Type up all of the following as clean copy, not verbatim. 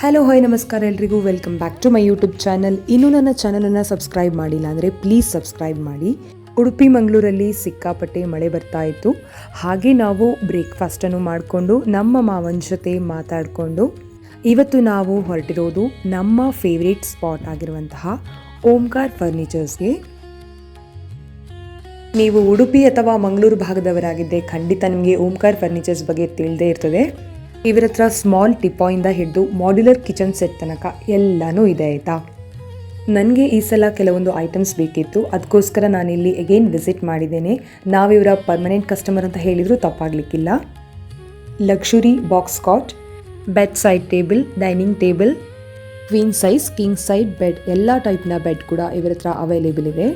Hello hi ನಮಸ್ಕಾರ ಎಲ್ರಿಗೂ, welcome back to my YouTube channel. ಇನ್ನೂ ನನ್ನ ಚಾನಲನ್ನು ಸಬ್ಸ್ಕ್ರೈಬ್ ಮಾಡಿಲ್ಲ ಅಂದರೆ ಪ್ಲೀಸ್ ಸಬ್ಸ್ಕ್ರೈಬ್ ಮಾಡಿ. ಉಡುಪಿ ಮಂಗಳೂರಲ್ಲಿ ಸಿಕ್ಕಾಪಟ್ಟೆ ಮಳೆ ಬರ್ತಾ ಇತ್ತು. ಹಾಗೆ ನಾವು ಬ್ರೇಕ್ಫಾಸ್ಟನ್ನು ಮಾಡಿಕೊಂಡು ನಮ್ಮ ಮಾವನ ಜೊತೆ ಮಾತಾಡಿಕೊಂಡು ಇವತ್ತು ನಾವು ಹೊರಟಿರೋದು ನಮ್ಮ ಫೇವ್ರೇಟ್ ಸ್ಪಾಟ್ ಆಗಿರುವಂತಹ ಓಂಕಾರ್ ಫರ್ನಿಚರ್ಸ್ಗೆ. ನೀವು ಉಡುಪಿ ಅಥವಾ ಮಂಗಳೂರು ಭಾಗದವರಾಗಿದ್ದರೆ ಖಂಡಿತ ನಿಮಗೆ ಓಂಕಾರ್ ಫರ್ನಿಚರ್ಸ್ ಬಗ್ಗೆ ತಿಳಿದೇ ಇರ್ತದೆ. ಇವರ ಹತ್ರ ಸ್ಮಾಲ್ ಟಿಪಾಯಿಂದ ಹಿಡಿದು ಮಾಡ್ಯುಲರ್ ಕಿಚನ್ ಸೆಟ್ ತನಕ ಎಲ್ಲನೂ ಇದೆ ಆಯಿತಾ. ನನಗೆ ಈ ಸಲ ಕೆಲವೊಂದು ಐಟಮ್ಸ್ ಬೇಕಿತ್ತು, ಅದಕ್ಕೋಸ್ಕರ ನಾನಿಲ್ಲಿ ಅಗೇನ್ ವಿಸಿಟ್ ಮಾಡಿದ್ದೇನೆ. ನಾವಿವರ ಪರ್ಮನೆಂಟ್ ಕಸ್ಟಮರ್ ಅಂತ ಹೇಳಿದರೂ ತಪ್ಪಾಗಲಿಕ್ಕಿಲ್ಲ. Luxury box cot, bedside table, dining table, queen size, king side bed, ಎಲ್ಲ ಟೈಪ್ನ ಬೆಡ್ ಕೂಡ ಇವರ ಹತ್ರ ಅವೈಲೇಬಲ್ ಇದೆ.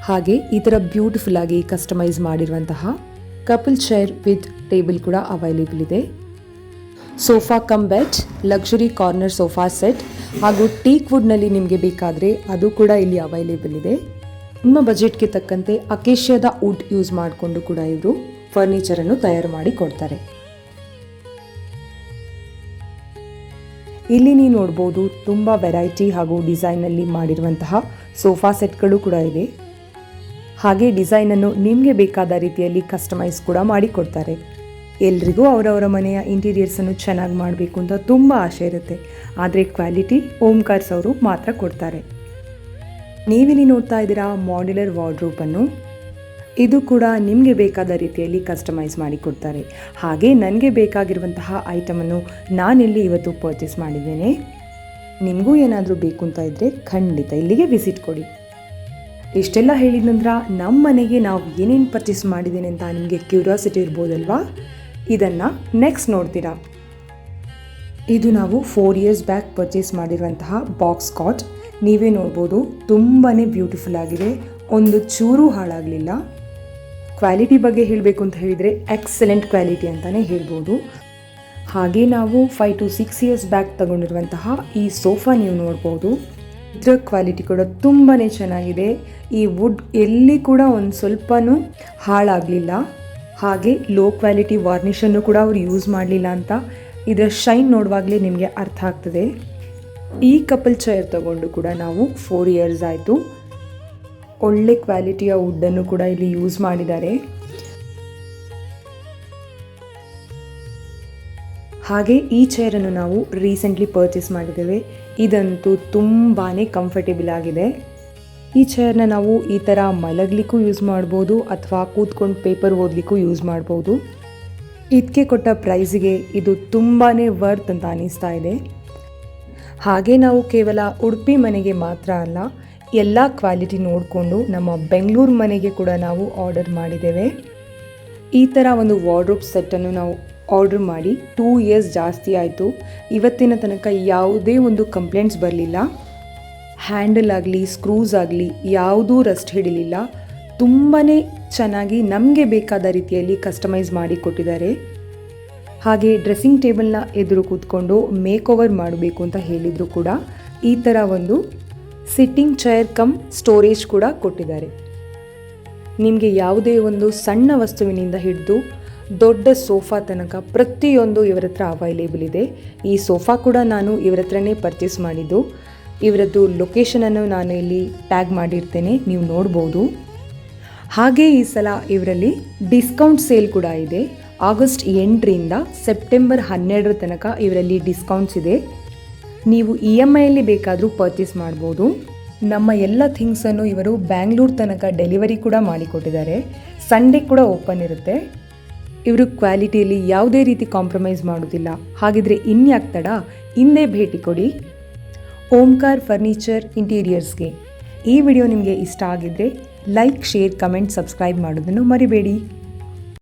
ಹಾಗೆ ಈ ಥರ ಬ್ಯೂಟಿಫುಲ್ ಆಗಿ ಕಸ್ಟಮೈಸ್ ಮಾಡಿರುವಂತಹ ಕಪಲ್ ಚೇರ್ ವಿತ್ ಟೇಬಲ್ ಕೂಡ ಅವೈಲೇಬಲ್ ಇದೆ. Sofa cum bed, luxury corner sofa set ಹಾಗೂ ಟೀಕ್ ವುಡ್ನಲ್ಲಿ ನಿಮಗೆ ಬೇಕಾದರೆ ಅದು ಕೂಡ ಇಲ್ಲಿ ಅವೈಲೇಬಲ್ ಇದೆ. ನಿಮ್ಮ ಬಜೆಟ್ಗೆ ತಕ್ಕಂತೆ ಅಕೇಶಿಯಾದ ವುಡ್ ಯೂಸ್ ಮಾಡಿಕೊಂಡು ಕೂಡ ಇವರು ಫರ್ನಿಚರನ್ನು ತಯಾರು ಮಾಡಿ ಕೊಡ್ತಾರೆ. ಇಲ್ಲಿ ನೀವು ನೋಡ್ಬೋದು ತುಂಬ ವೆರೈಟಿ ಹಾಗೂ ಡಿಸೈನಲ್ಲಿ ಮಾಡಿರುವಂತಹ ಸೋಫಾ ಸೆಟ್ಗಳು ಕೂಡ ಇದೆ. ಹಾಗೆ ಡಿಸೈನನ್ನು ನಿಮಗೆ ಬೇಕಾದ ರೀತಿಯಲ್ಲಿ ಕಸ್ಟಮೈಸ್ ಕೂಡ ಮಾಡಿ ಕೊಡ್ತಾರೆ. ಎಲ್ರಿಗೂ ಅವರವರ ಮನೆಯ ಇಂಟೀರಿಯರ್ಸನ್ನು ಚೆನ್ನಾಗಿ ಮಾಡಬೇಕು ಅಂತ ತುಂಬ ಆಸೆ ಇರುತ್ತೆ, ಆದರೆ ಕ್ವಾಲಿಟಿ ಓಂಕಾರ್ಸ್ ಅವರು ಮಾತ್ರ ಕೊಡ್ತಾರೆ. ನೀವಿಲ್ಲಿ ನೋಡ್ತಾ ಇದ್ದೀರಾ ಮಾಡ್ಯುಲರ್ ವಾರ್ಡ್ರೋಬನ್ನು. ಇದು ಕೂಡ ನಿಮಗೆ ಬೇಕಾದ ರೀತಿಯಲ್ಲಿ ಕಸ್ಟಮೈಸ್ ಮಾಡಿ ಕೊಡ್ತಾರೆ. ಹಾಗೆ ನನಗೆ ಬೇಕಾಗಿರುವಂತಹ ಐಟಮನ್ನು ನಾನಿಲ್ಲಿ ಇವತ್ತು ಪರ್ಚೇಸ್ ಮಾಡಿದ್ದೇನೆ. ನಿಮಗೂ ಏನಾದರೂ ಬೇಕು ಅಂತ ಇದ್ದರೆ ಖಂಡಿತ ಇಲ್ಲಿಗೆ ವಿಸಿಟ್ ಕೊಡಿ. ಇಷ್ಟೆಲ್ಲ ಹೇಳಿದ ನಂತರ ನಮ್ಮ ಮನೆಗೆ ನಾವು ಏನೇನು ಪರ್ಚೇಸ್ ಮಾಡಿದ್ದೇನೆ ಅಂತ ನಿಮಗೆ ಕ್ಯೂರಿಯಾಸಿಟಿ ಇರ್ಬೋದಲ್ವಾ. ಇದನ್ನು ನೆಕ್ಸ್ಟ್ ನೋಡ್ತೀರಾ. ಇದು ನಾವು 4 years ಬ್ಯಾಕ್ ಪರ್ಚೇಸ್ ಮಾಡಿರುವಂತಹ ಬಾಕ್ಸ್ ಕಾಟ್. ನೀವೇ ನೋಡ್ಬೋದು, ತುಂಬಾ ಬ್ಯೂಟಿಫುಲ್ ಆಗಿದೆ, ಒಂದು ಚೂರು ಹಾಳಾಗಲಿಲ್ಲ. ಕ್ವಾಲಿಟಿ ಬಗ್ಗೆ ಹೇಳಬೇಕು ಅಂತ ಹೇಳಿದರೆ ಎಕ್ಸಲೆಂಟ್ ಕ್ವಾಲಿಟಿ ಅಂತಲೇ ಹೇಳ್ಬೋದು. ಹಾಗೆ ನಾವು 5 to 6 years ಬ್ಯಾಕ್ ತಗೊಂಡಿರುವಂತಹ ಈ ಸೋಫಾ ನೀವು ನೋಡ್ಬೋದು, ಇದರ ಕ್ವಾಲಿಟಿ ಕೂಡ ತುಂಬಾ ಚೆನ್ನಾಗಿದೆ. ಈ ವುಡ್ ಎಲ್ಲಿ ಕೂಡ ಒಂದು ಸ್ವಲ್ಪನೂ ಹಾಳಾಗಲಿಲ್ಲ. ಹಾಗೆ ಲೋ ಕ್ವಾಲಿಟಿ ವಾರ್ನಿಷನ್ನು ಕೂಡ ಅವರು ಯೂಸ್ ಮಾಡಲಿಲ್ಲ ಅಂತ ಇದರ ಶೈನ್ ನೋಡುವಾಗಲೇ ನಿಮಗೆ ಅರ್ಥ ಆಗ್ತದೆ. ಈ ಕಪಲ್ ಚೇರ್ ತಗೊಂಡು ಕೂಡ ನಾವು 4 years ಆಯಿತು. ಒಳ್ಳೆ ಕ್ವಾಲಿಟಿಯ ವುಡ್ಡನ್ನು ಕೂಡ ಇಲ್ಲಿ ಯೂಸ್ ಮಾಡಿದ್ದಾರೆ. ಹಾಗೆ ಈ ಚೇರನ್ನು ನಾವು ರೀಸೆಂಟ್ಲಿ ಪರ್ಚೇಸ್ ಮಾಡಿದ್ದೇವೆ. ಇದಂತೂ ತುಂಬಾ ಕಂಫರ್ಟೇಬಲ್ ಆಗಿದೆ. ಈ ಚೇರ್ನ ನಾವು ಈ ಥರ ಮಲಗಲಿಕ್ಕೂ ಯೂಸ್ ಮಾಡ್ಬೋದು ಅಥವಾ ಕೂತ್ಕೊಂಡು ಪೇಪರ್ ಓದಲಿಕ್ಕೂ ಯೂಸ್ ಮಾಡ್ಬೋದು. ಇದಕ್ಕೆ ಕೊಟ್ಟ ಪ್ರೈಸಿಗೆ ಇದು ತುಂಬಾ ವರ್ತ್ ಅಂತ ಅನ್ನಿಸ್ತಾ ಇದೆ. ಹಾಗೆ ನಾವು ಕೇವಲ ಉಡುಪಿ ಮನೆಗೆ ಮಾತ್ರ ಅಲ್ಲ, ಎಲ್ಲ ಕ್ವಾಲಿಟಿ ನೋಡಿಕೊಂಡು ನಮ್ಮ ಬೆಂಗಳೂರು ಮನೆಗೆ ಕೂಡ ನಾವು ಆರ್ಡರ್ ಮಾಡಿದ್ದೇವೆ. ಈ ಥರ ಒಂದು ವಾರ್ಡ್ರೋಬ್ ಸೆಟ್ಟನ್ನು ನಾವು ಆರ್ಡರ್ ಮಾಡಿ 2 years ಜಾಸ್ತಿ ಆಯಿತು. ಇವತ್ತಿನ ತನಕ ಯಾವುದೇ ಒಂದು ಕಂಪ್ಲೇಂಟ್ಸ್ ಬರಲಿಲ್ಲ. ಹ್ಯಾಂಡಲ್ ಆಗಲಿ ಸ್ಕ್ರೂಸ್ ಆಗಲಿ ಯಾವುದೂ ರಸ್ಟ್ ಹಿಡಿಲಿಲ್ಲ. ತುಂಬಾ ಚೆನ್ನಾಗಿ ನಮಗೆ ಬೇಕಾದ ರೀತಿಯಲ್ಲಿ ಕಸ್ಟಮೈಸ್ ಮಾಡಿ ಕೊಟ್ಟಿದ್ದಾರೆ. ಹಾಗೆ ಡ್ರೆಸ್ಸಿಂಗ್ ಟೇಬಲ್ನ ಎದುರು ಕೂತ್ಕೊಂಡು ಮೇಕ್ ಓವರ್ ಮಾಡಬೇಕು ಅಂತ ಹೇಳಿದರೂ ಕೂಡ ಈ ಥರ ಒಂದು ಸಿಟ್ಟಿಂಗ್ ಚೇರ್ ಕಮ್ ಸ್ಟೋರೇಜ್ ಕೂಡ ಕೊಟ್ಟಿದ್ದಾರೆ. ನಿಮಗೆ ಯಾವುದೇ ಒಂದು ಸಣ್ಣ ವಸ್ತುವಿನಿಂದ ಹಿಡಿದು ದೊಡ್ಡ ಸೋಫಾ ತನಕ ಪ್ರತಿಯೊಂದು ಇವರ ಹತ್ರ ಅವೈಲೇಬಲ್ ಇದೆ. ಈ ಸೋಫಾ ಕೂಡ ನಾನು ಇವರ ಹತ್ರನೇ ಪರ್ಚೇಸ್ ಮಾಡಿದ್ದು. ಇವರದ್ದು ಲೊಕೇಶನನ್ನು ನಾನು ಇಲ್ಲಿ ಟ್ಯಾಗ್ ಮಾಡಿರ್ತೇನೆ, ನೀವು ನೋಡ್ಬೋದು. ಹಾಗೆ ಈ ಸಲ ಇವರಲ್ಲಿ ಡಿಸ್ಕೌಂಟ್ ಸೇಲ್ ಕೂಡ ಇದೆ. August 8ರಿಂದ September 12 ತನಕ ಇವರಲ್ಲಿ ಡಿಸ್ಕೌಂಟ್ಸ್ ಇದೆ. ನೀವು EMIಯಲ್ಲಿ ಬೇಕಾದರೂ ಪರ್ಚೇಸ್ ಮಾಡ್ಬೋದು. ನಮ್ಮ ಎಲ್ಲ ಥಿಂಗ್ಸನ್ನು ಇವರು ಬ್ಯಾಂಗ್ಳೂರು ತನಕ ಡೆಲಿವರಿ ಕೂಡ ಮಾಡಿಕೊಟ್ಟಿದ್ದಾರೆ. ಸಂಡೇ ಕೂಡ ಓಪನ್ ಇರುತ್ತೆ. ಇವರು ಕ್ವಾಲಿಟಿಯಲ್ಲಿ ಯಾವುದೇ ರೀತಿ ಕಾಂಪ್ರಮೈಸ್ ಮಾಡೋದಿಲ್ಲ. ಹಾಗಿದ್ರೆ ಇನ್ಯಾಕೆ ತಡ, ಹಿಂದೆ ಭೇಟಿ ಕೊಡಿ ಓಂಕಾರ್ ಫರ್ನಿಚರ್ ಇಂಟೀರಿಯರ್ಸ್ಗೆ. ಈ ವಿಡಿಯೋ ನಿಮಗೆ ಇಷ್ಟ ಆಗಿದ್ದರೆ ಲೈಕ್, ಶೇರ್, ಕಮೆಂಟ್, ಸಬ್ಸ್ಕ್ರೈಬ್ ಮಾಡೋದನ್ನು ಮರಿಬೇಡಿ.